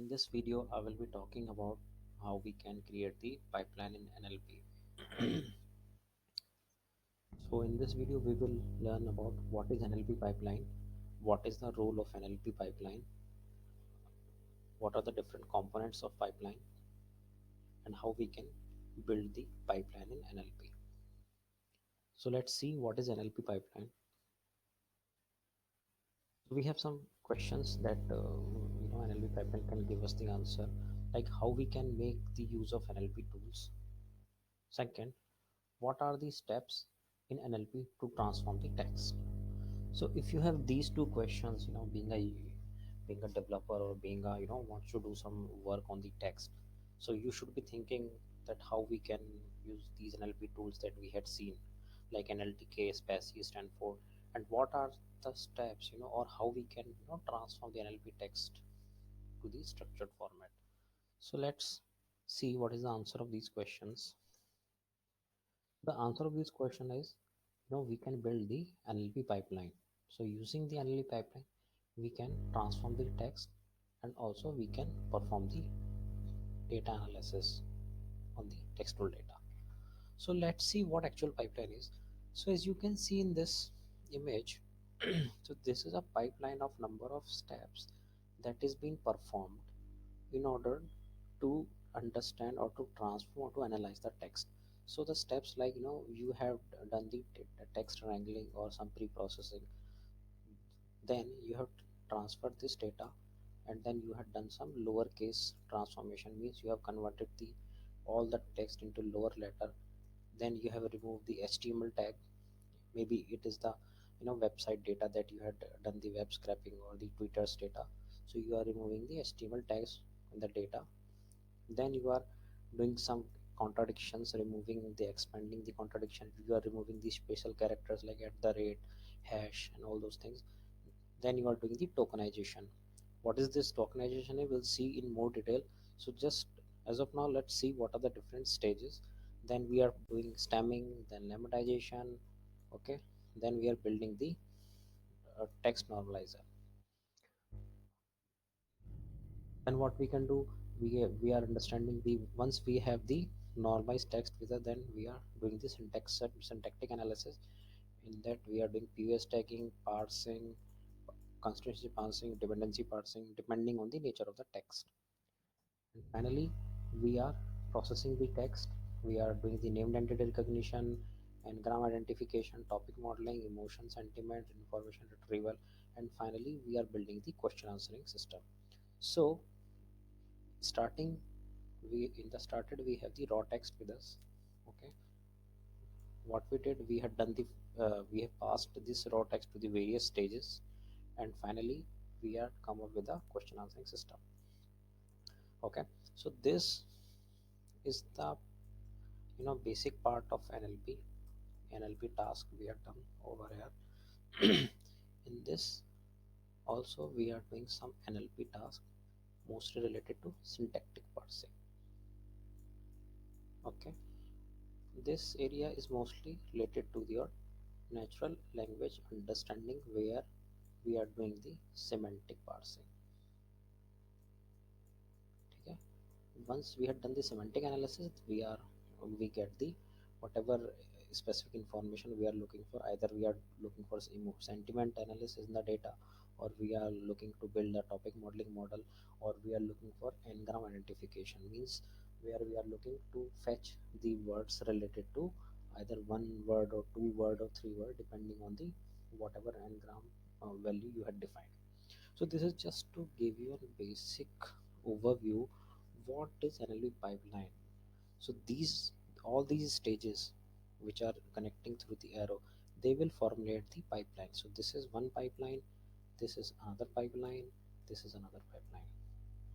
In this video, I will be talking about how we can create the pipeline in NLP. So in this video, we will learn about what is NLP pipeline, what is the role of NLP pipeline, what are the different components of pipeline, and how we can build the pipeline in NLP. So let's see what is NLP pipeline. So we have some questions that NLP pipeline can give us the answer, like how we can make the use of NLP tools. Second, what are the steps in NLP to transform the text? So if you have these two questions, being a developer or being a wants to do some work on the text, so you should be thinking that how we can use these NLP tools that we had seen, like NLTK, SPACY, Stanford, and what are the steps, or how we can transform the NLP text to the structured format. So let's see what is the answer of these questions. The answer of this question is, we can build the NLP pipeline. So using the NLP pipeline, we can transform the text and also we can perform the data analysis on the textual data. So let's see what actual pipeline is. So as you can see in this image, so this is a pipeline of number of steps that is being performed in order to understand or to transform or to analyze the text. So the steps, like you have done the text wrangling or some pre-processing, then you have transferred this data, and then you have done some lowercase transformation, means you have converted the all the text into lower letter. Then you have removed the HTML tag. Maybe it is the website data that you had done the web scraping or the Twitter's data, so you are removing the HTML tags in the data. Then you are doing some contradictions, removing the expanding the contradiction, you are removing the special characters like at the rate, hash, and all those things. Then you are doing the tokenization. What is this tokenization? We'll see in more detail. So just as of now, let's see what are the different stages. Then we are doing stemming, then lemmatization. Okay, then we are building the text normalizer. And what we can do, we are understanding the, once we have the normalized text with it, then we are doing the syntactic analysis. In that we are doing POS tagging, parsing, constituency parsing, dependency parsing, depending on the nature of the text. And finally, we are processing the text. We are doing the named entity recognition, engram identification, topic modeling, emotion, sentiment, information retrieval, and finally we are building the question answering system. So starting, we in the started we have the raw text with us. Okay, what we did, we had done the we have passed this raw text to the various stages, and finally we are come up with a question answering system. Okay, so this is the basic part of NLP task we have done over here. In this also we are doing some NLP task mostly related to syntactic parsing. Okay, this area is mostly related to your natural language understanding, where we are doing the semantic parsing. Okay, once we have done the semantic analysis, we get the whatever specific information we are looking for. Either we are looking for sentiment analysis in the data, or we are looking to build a topic modeling model, or we are looking for n-gram identification, means where we are looking to fetch the words related to either one word or two word or three word, depending on the whatever n-gram value you had defined. So this is just to give you a basic overview what is NLP pipeline. So these, all these stages which are connecting through the arrow, they will formulate the pipeline. So this is one pipeline, this is another pipeline, this is another pipeline.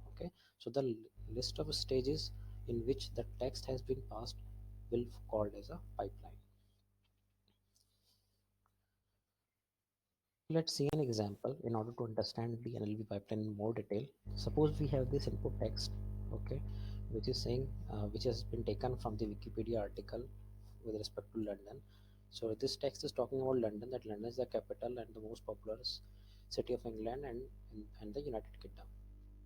Okay, so the list of stages in which the text has been passed will called as a pipeline. Let's see an example in order to understand the NLP pipeline in more detail. Suppose we have this input text, okay, which is saying, which has been taken from the Wikipedia article with respect to London. So this text is talking about London, that London is the capital and the most populous city of England and the United Kingdom.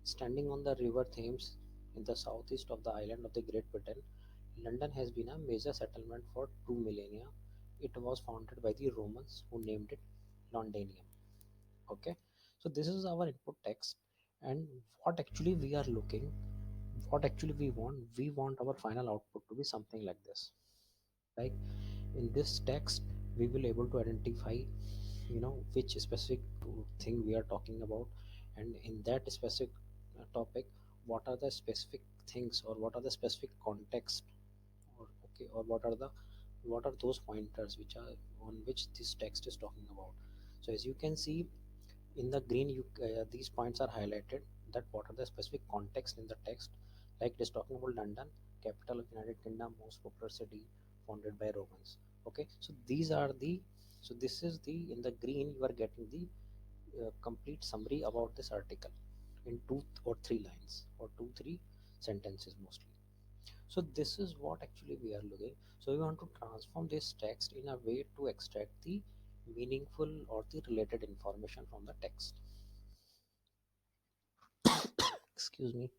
Standing on the river Thames in the southeast of the island of the Great Britain, London has been a major settlement for 2 millennia. It was founded by the Romans who named it Londinium. Okay, so this is our input text, and what actually we are looking, what actually we want our final output to be something like this. Like in this text, we will able to identify which specific thing we are talking about, and in that specific topic, what are the specific things, or what are the specific context, or okay, or what are those pointers which are on which this text is talking about. So as you can see in the green, these points are highlighted, that what are the specific context in the text. Like it is talking about London, capital of United Kingdom, most popular city, founded by Romans. Okay, so these are the, so this is the, in the green you are getting the complete summary about this article in 2 or 3 lines, or 2 3 sentences mostly. So this is what actually we are looking. So we want to transform this text in a way to extract the meaningful or the related information from the text. Excuse me.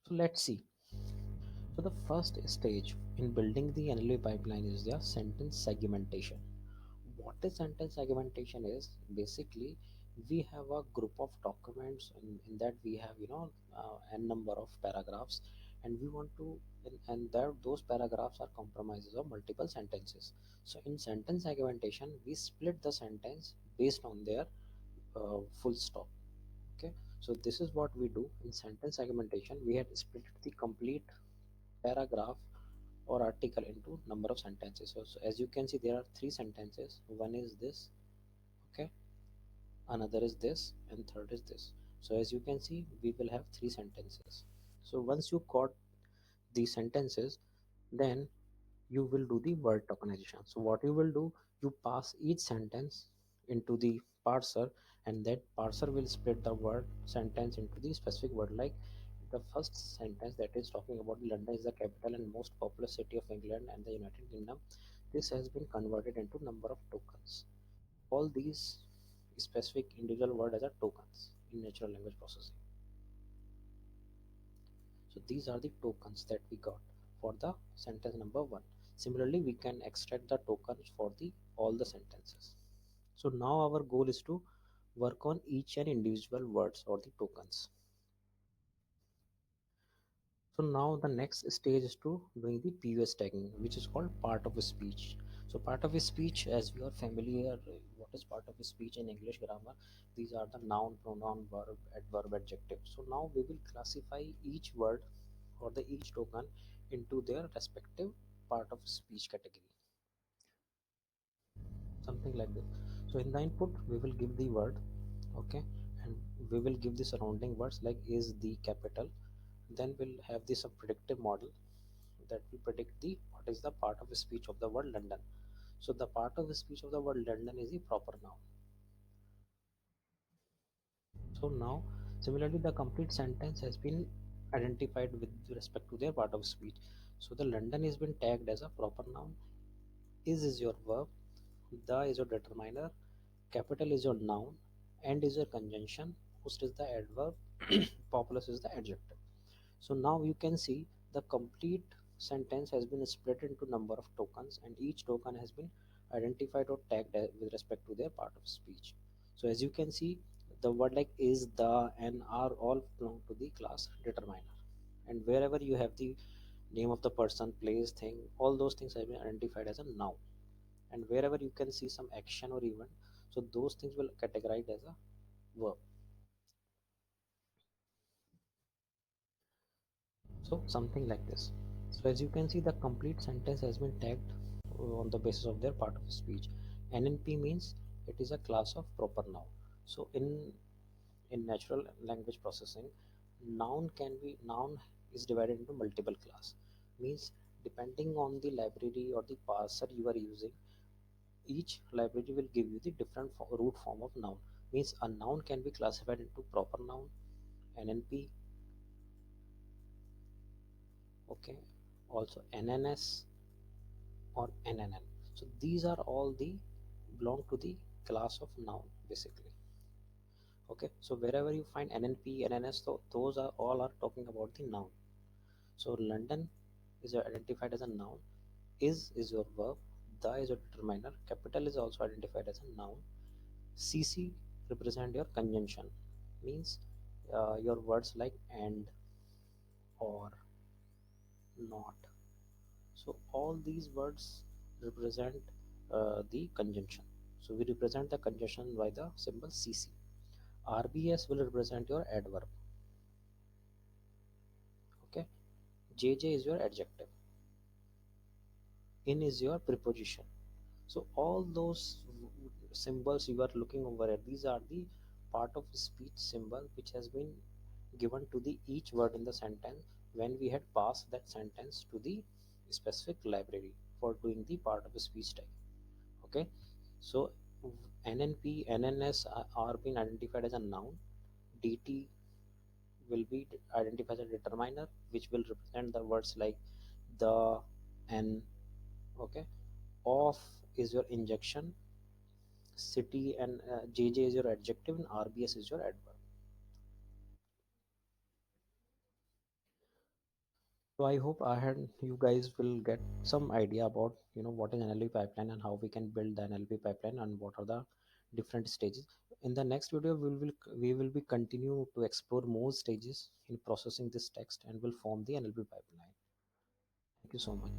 So let's see. So the first stage in building the NLP pipeline is the sentence segmentation. What is sentence segmentation is basically, we have a group of documents, in that we have n number of paragraphs, and we want to, and that those paragraphs are compromises of multiple sentences. So in sentence segmentation, we split the sentence based on their full stop. Okay, so this is what we do in sentence segmentation. We had split the complete paragraph or article into number of sentences. So as you can see, there are 3 sentences. One is this, okay, another is this, and third is this. So as you can see, we will have 3 sentences. So once you got these sentences, then you will do the word tokenization. So what you will do, you pass each sentence into the parser, and that parser will split the word sentence into the specific word. Like the first sentence that is talking about London is the capital and most populous city of England and the United Kingdom. This has been converted into number of tokens. All these specific individual word as a tokens in natural language processing. So these are the tokens that we got for the sentence number 1. Similarly, we can extract the tokens for the all the sentences. So now our goal is to work on each and individual words or the tokens. So now the next stage is to doing the POS tagging, which is called part of a speech. So part of a speech, as we are familiar, what is part of a speech in English grammar? These are the noun, pronoun, verb, adverb, adjective. So now we will classify each word or the each token into their respective part of speech category, something like this. So in the input, we will give the word, okay, and we will give the surrounding words like is, the, capital. Then we'll have this a predictive model that will predict the what is the part of speech of the word London. So the part of speech of the word London is the proper noun. So now similarly the complete sentence has been identified with respect to their part of speech. So the London has been tagged as a proper noun, is your verb, the is your determiner, capital is your noun, and is your conjunction, host is the adverb, populous is the adjective. So now you can see the complete sentence has been split into number of tokens, and each token has been identified or tagged with respect to their part of speech. So as you can see, the word like is, the, and are all belong to the class determiner. And wherever you have the name of the person, place, thing, all those things have been identified as a noun. And wherever you can see some action or event, so those things will categorize as a verb. So something like this. So as you can see, the complete sentence has been tagged on the basis of their part of speech. NNP means it is a class of proper noun. So in natural language processing, noun is divided into multiple class. Means depending on the library or the parser you are using, each library will give you the different root form of noun. Means a noun can be classified into proper noun, NNP, okay, also NNS or NNN. So these are all the belong to the class of noun basically. Okay, so wherever you find NNP, NNS, those are all are talking about the noun. So London is identified as a noun. Is your verb. The is your determiner. Capital is also identified as a noun. CC represent your conjunction, means your words like and, or, not. So all these words represent the conjunction. So we represent the conjunction by the symbol CC. RBS will represent your adverb. Okay. JJ is your adjective. In is your preposition. So all those symbols you are looking over at, these are the part of speech symbol which has been given to the each word in the sentence when we had passed that sentence to the specific library for doing the part of the speech type. Okay, so NNP, NNS are being identified as a noun. DT will be identified as a determiner, which will represent the words like the, and. Okay, of is your injection, city, and JJ is your adjective, and RBS is your adverb. So I hope I had you guys will get some idea about what is NLP pipeline and how we can build the NLP pipeline and what are the different stages. In the next video, we will be continue to explore more stages in processing this text and will form the NLP pipeline. Thank you so much.